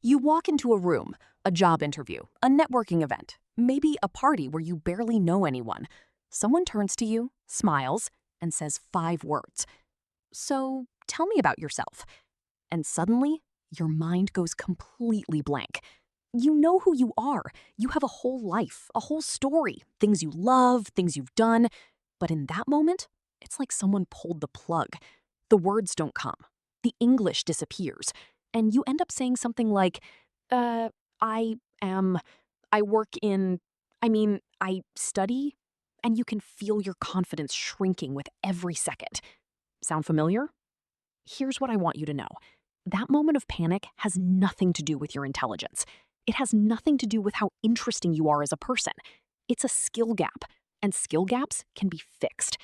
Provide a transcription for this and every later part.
You walk into a room, a job interview, a networking event, maybe a party where you barely know anyone. Someone turns to you, smiles, and says 5 words. So, tell me about yourself. And suddenly, your mind goes completely blank. You know who you are. You have a whole life, a whole story, things you love, things you've done. But in that moment, it's like someone pulled the plug. The words don't come. The English disappears. And you end up saying something like, I am, I work in, I study, and you can feel your confidence shrinking with every second. Sound familiar? Here's what I want you to know. That moment of panic has nothing to do with your intelligence. It has nothing to do with how interesting you are as a person. It's a skill gap, and skill gaps can be fixed.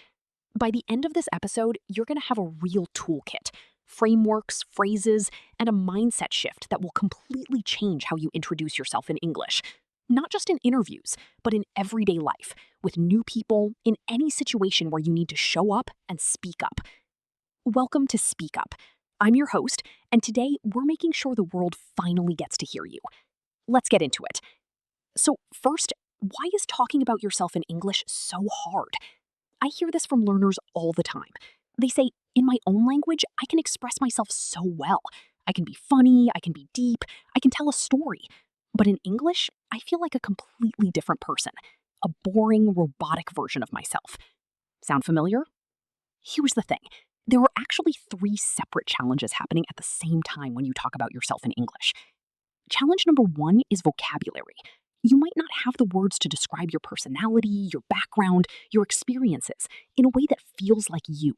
By the end of this episode, you're going to have a real toolkit, frameworks, phrases, and a mindset shift that will completely change how you introduce yourself in English. Not just in interviews, but in everyday life, with new people, in any situation where you need to show up and speak up. Welcome to Speak Up. I'm your host, and today we're making sure the world finally gets to hear you. Let's get into it. So first, why is talking about yourself in English so hard? I hear this from learners all the time. They say, in my own language, I can express myself so well. I can be funny, I can be deep, I can tell a story. But in English, I feel like a completely different person, a boring, robotic version of myself. Sound familiar? Here's the thing. There are actually 3 separate challenges happening at the same time when you talk about yourself in English. Challenge number 1 is vocabulary. You might not have the words to describe your personality, your background, your experiences in a way that feels like you.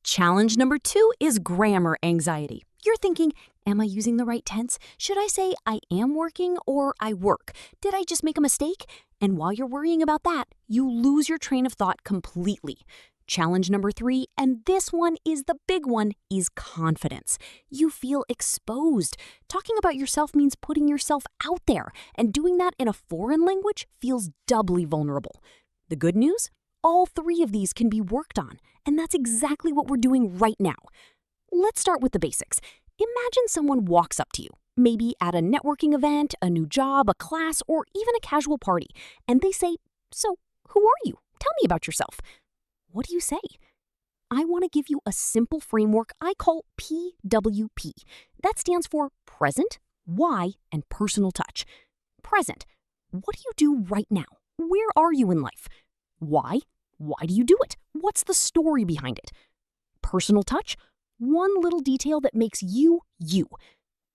Challenge number 2 is grammar anxiety. You're thinking, am I using the right tense? Should I say I am working or I work? Did I just make a mistake? And while you're worrying about that, you lose your train of thought completely. Challenge number 3, and this one is the big one, is confidence. You feel exposed. Talking about yourself means putting yourself out there, and doing that in a foreign language feels doubly vulnerable. The good news? All 3 of these can be worked on, and that's exactly what we're doing right now. Let's start with the basics. Imagine someone walks up to you, maybe at a networking event, a new job, a class, or even a casual party, and they say, "So, who are you? Tell me about yourself." What do you say? I want to give you a simple framework I call PWP. That stands for present, why, and personal touch. Present. What do you do right now? Where are you in life? Why? Why do you do it? What's the story behind it? Personal touch. One little detail that makes you, you.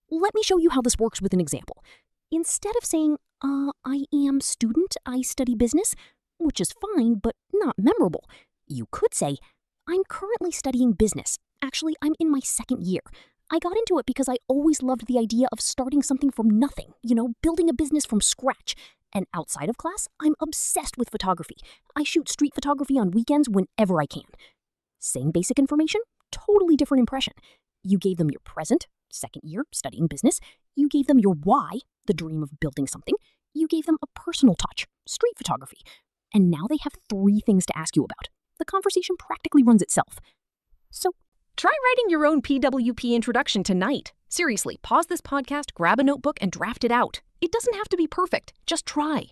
Let me show you how this works with an example. Instead of saying, I am student, I study business, which is fine, but not memorable, you could say, I'm currently studying business. Actually, I'm in my 2nd year. I got into it because I always loved the idea of starting something from nothing, building a business from scratch. And outside of class, I'm obsessed with photography. I shoot street photography on weekends whenever I can. Same basic information, totally different impression. You gave them your present, 2nd year, studying business. You gave them your why, the dream of building something. You gave them a personal touch, street photography. And now they have 3 things to ask you about. The conversation practically runs itself. So, try writing your own PWP introduction tonight. Seriously, pause this podcast, grab a notebook, and draft it out. It doesn't have to be perfect. Just try.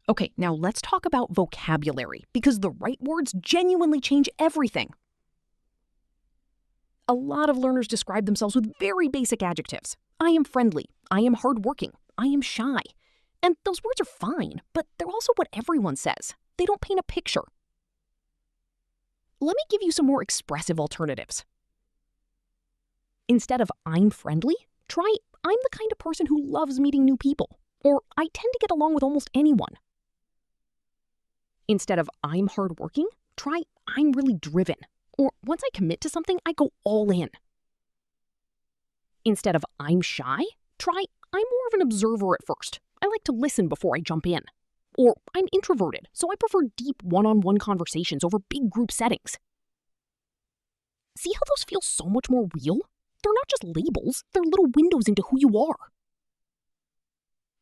Okay, now let's talk about vocabulary, because the right words genuinely change everything. A lot of learners describe themselves with very basic adjectives. I am friendly. I am hardworking. I am shy. And those words are fine, but they're also what everyone says. They don't paint a picture. Let me give you some more expressive alternatives. Instead of I'm friendly, try I'm the kind of person who loves meeting new people, or I tend to get along with almost anyone. Instead of I'm hardworking, try I'm really driven, or once I commit to something, I go all in. Instead of I'm shy, try I'm more of an observer at first. I like to listen before I jump in. Or I'm introverted, so I prefer deep one-on-one conversations over big group settings. See how those feel so much more real? They're not just labels, they're little windows into who you are.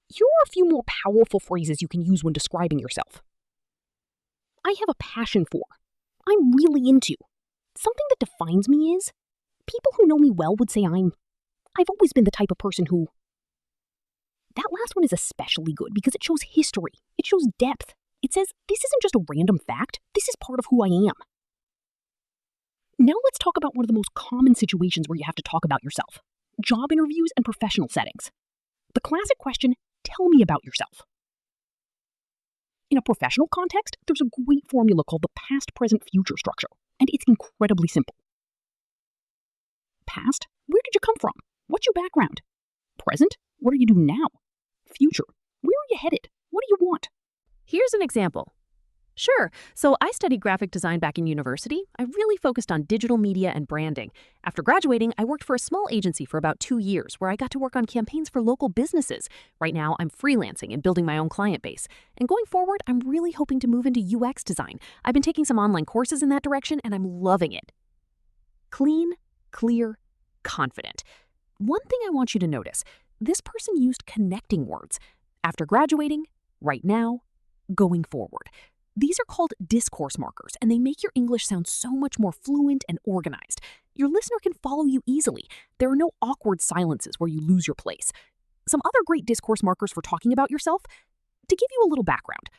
Here are a few more powerful phrases you can use when describing yourself. I have a passion for. I'm really into. Something that defines me is, people who know me well would say I'm I've always been the type of person who... That last one is especially good because it shows history. It shows depth. It says, this isn't just a random fact. This is part of who I am. Now let's talk about one of the most common situations where you have to talk about yourself. Job interviews and professional settings. The classic question, tell me about yourself. In a professional context, there's a great formula called the past, present, future structure, and it's incredibly simple. Past, where did you come from? What's your background? Present, what do you do now? Future, where are you headed? What do you want? Here's an example. Sure, so I studied graphic design back in university. I really focused on digital media and branding. After graduating, I worked for a small agency for about 2 years where I got to work on campaigns for local businesses. Right now, I'm freelancing and building my own client base. And going forward, I'm really hoping to move into UX design. I've been taking some online courses in that direction and I'm loving it. Clean, clear, confident. One thing I want you to notice, this person used connecting words. After graduating, right now, going forward. These are called discourse markers, and they make your English sound so much more fluent and organized. Your listener can follow you easily. There are no awkward silences where you lose your place. Some other great discourse markers for talking about yourself? To give you a little background.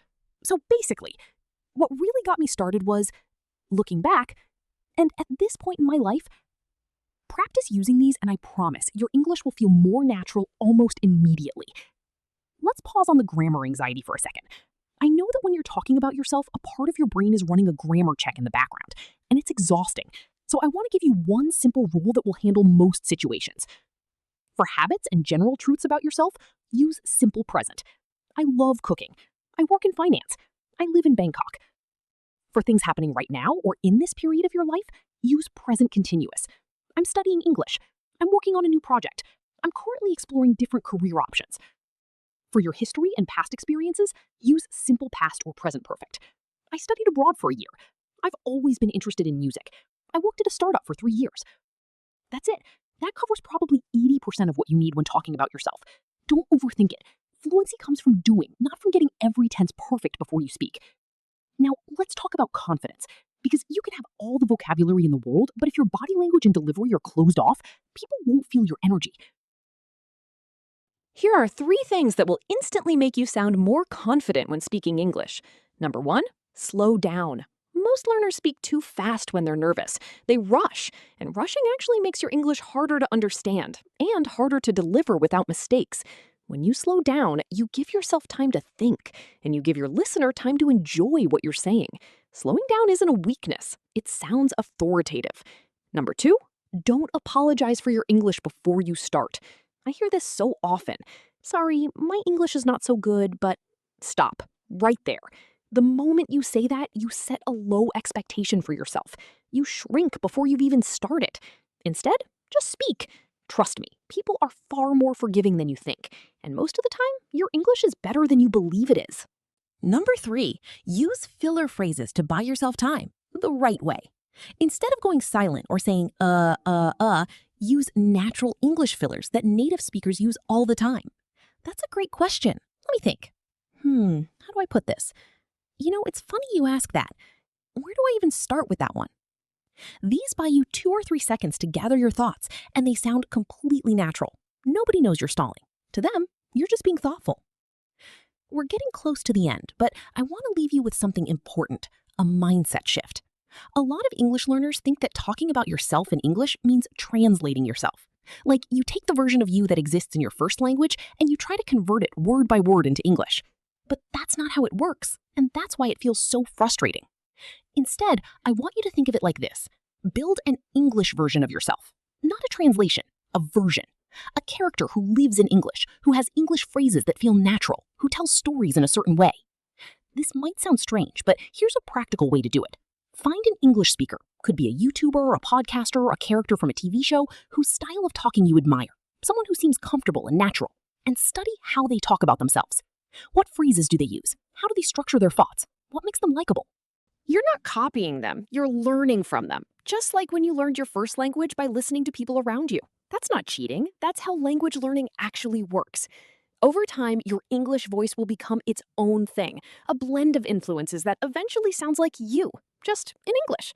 So basically, what really got me started was looking back, and at this point in my life, practice using these and I promise your English will feel more natural almost immediately. Let's pause on the grammar anxiety for a second. I know that when you're talking about yourself, a part of your brain is running a grammar check in the background, and it's exhausting. So I want to give you one simple rule that will handle most situations. For habits and general truths about yourself, use simple present. I love cooking. I work in finance. I live in Bangkok. For things happening right now or in this period of your life, use present continuous. I'm studying English. I'm working on a new project. I'm currently exploring different career options. For your history and past experiences, use simple past or present perfect. I studied abroad for a year. I've always been interested in music. I worked at a startup for 3 years. That's it. That covers probably 80% of what you need when talking about yourself. Don't overthink it. Fluency comes from doing, not from getting every tense perfect before you speak. Now, let's talk about confidence. Because you can have all the vocabulary in the world, but if your body language and delivery are closed off, people won't feel your energy. Here are 3 things that will instantly make you sound more confident when speaking English. Number 1, slow down. Most learners speak too fast when they're nervous. They rush, and rushing actually makes your English harder to understand and harder to deliver without mistakes. When you slow down, you give yourself time to think, and you give your listener time to enjoy what you're saying. Slowing down isn't a weakness. It sounds authoritative. Number 2, don't apologize for your English before you start. I hear this so often. Sorry, my English is not so good, but stop. Right there. The moment you say that, you set a low expectation for yourself. You shrink before you've even started. Instead, just speak. Trust me, people are far more forgiving than you think. And most of the time, your English is better than you believe it is. Number 3, use filler phrases to buy yourself time, the right way. Instead of going silent or saying, use natural English fillers that native speakers use all the time. That's a great question. Let me think. How do I put this? It's funny you ask that. Where do I even start with that one? These buy you 2 or 3 seconds to gather your thoughts, and they sound completely natural. Nobody knows you're stalling. To them, you're just being thoughtful. We're getting close to the end, but I want to leave you with something important, a mindset shift. A lot of English learners think that talking about yourself in English means translating yourself. Like you take the version of you that exists in your first language and you try to convert it word by word into English. But that's not how it works, and that's why it feels so frustrating. Instead, I want you to think of it like this. Build an English version of yourself. Not a translation, a version. A character who lives in English, who has English phrases that feel natural, who tells stories in a certain way. This might sound strange, but here's a practical way to do it. Find an English speaker, could be a YouTuber, a podcaster, a character from a TV show, whose style of talking you admire, someone who seems comfortable and natural, and study how they talk about themselves. What phrases do they use? How do they structure their thoughts? What makes them likable? You're not copying them, you're learning from them. Just like when you learned your first language by listening to people around you. That's not cheating, that's how language learning actually works. Over time, your English voice will become its own thing, a blend of influences that eventually sounds like you, just in English.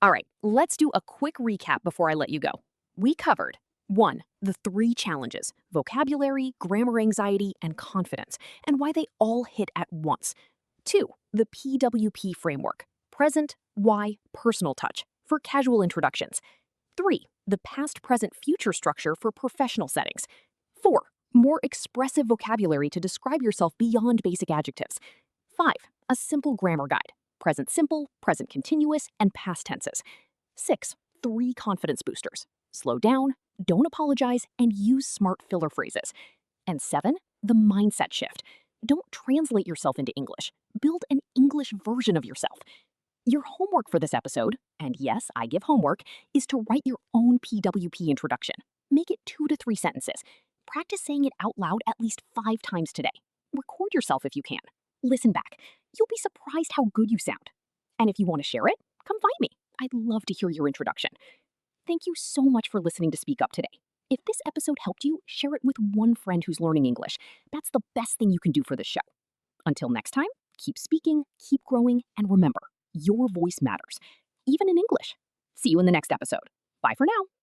All right, let's do a quick recap before I let you go. We covered 1. The 3 challenges: vocabulary, grammar anxiety, and confidence, and why they all hit at once. 2. The PWP framework: present, why, personal touch, for casual introductions. 3. The past, present, future structure for professional settings. 4. More expressive vocabulary to describe yourself beyond basic adjectives. 5. A simple grammar guide: present simple, present continuous, and past tenses. 6. 3 confidence boosters: slow down, don't apologize, and use smart filler phrases. And 7. The mindset shift: don't translate yourself into English. Build an English version of yourself. Your homework for this episode, and yes, I give homework, is to write your own PWP introduction. Make it 2 to 3 sentences. Practice saying it out loud at least 5 times today. Record yourself if you can. Listen back. You'll be surprised how good you sound. And if you want to share it, come find me. I'd love to hear your introduction. Thank you so much for listening to Speak Up today. If this episode helped you, share it with one friend who's learning English. That's the best thing you can do for this show. Until next time, keep speaking, keep growing, and remember, your voice matters, even in English. See you in the next episode. Bye for now.